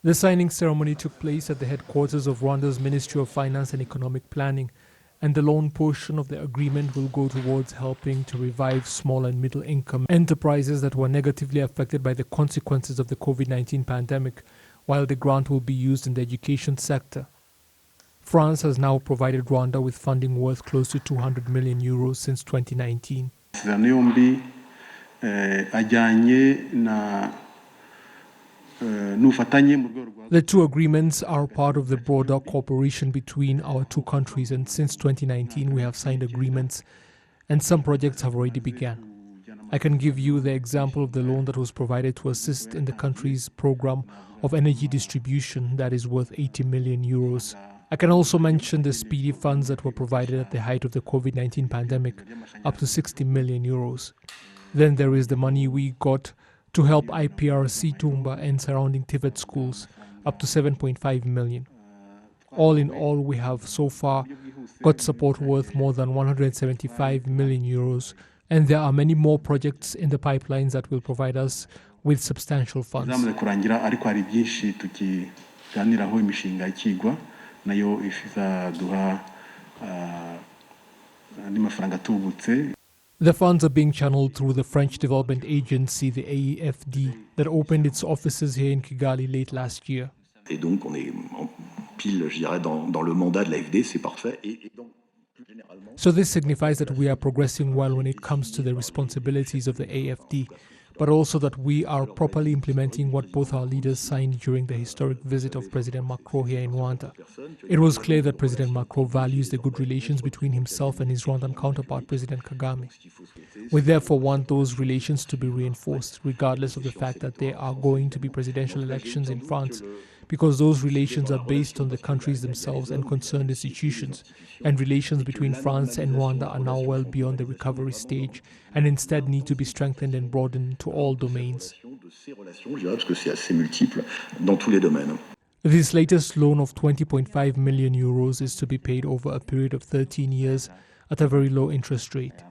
The signing ceremony took place at the headquarters of Rwanda's Ministry of Finance and Economic Planning, and the loan portion of the agreement will go towards helping to revive small and middle-income enterprises that were negatively affected by the consequences of the COVID-19 pandemic, while the grant will be used in the education sector. France has now provided Rwanda with funding worth close to 200 million euros since 2019. The two agreements are part of the broader cooperation between our two countries, and since 2019 we have signed agreements and some projects have already begun. I can give you the example of the loan that was provided to assist in the country's program of energy distribution that is worth 80 million euros. I can also mention the speedy funds that were provided at the height of the COVID-19 pandemic, up to 60 million euros. Then there is the money we got to help IPRC Tumba and surrounding Tivet schools, up to 7.5 million. All in all, we have so far got support worth more than 175 million euros, and there are many more projects in the pipelines that will provide us with substantial funds. The funds are being channeled through the French development agency, the AFD, that opened its offices here in Kigali late last year. Et donc on est en pile, je dirais, dans le mandat de l'AFD, c'est parfait. So this signifies that we are progressing well when it comes to the responsibilities of the AFD, but also that we are properly implementing what both our leaders signed during the historic visit of President Macron here in Rwanda. It was clear that President Macron values the good relations between himself and his Rwandan counterpart, President Kagame. We therefore want those relations to be reinforced, regardless of the fact that there are going to be presidential elections in France, because those relations are based on the countries themselves and concerned institutions, and relations between France and Rwanda are now well beyond the recovery stage and instead need to be strengthened and broadened to all domains. This latest loan of 20.5 million euros is to be paid over a period of 13 years at a very low interest rate.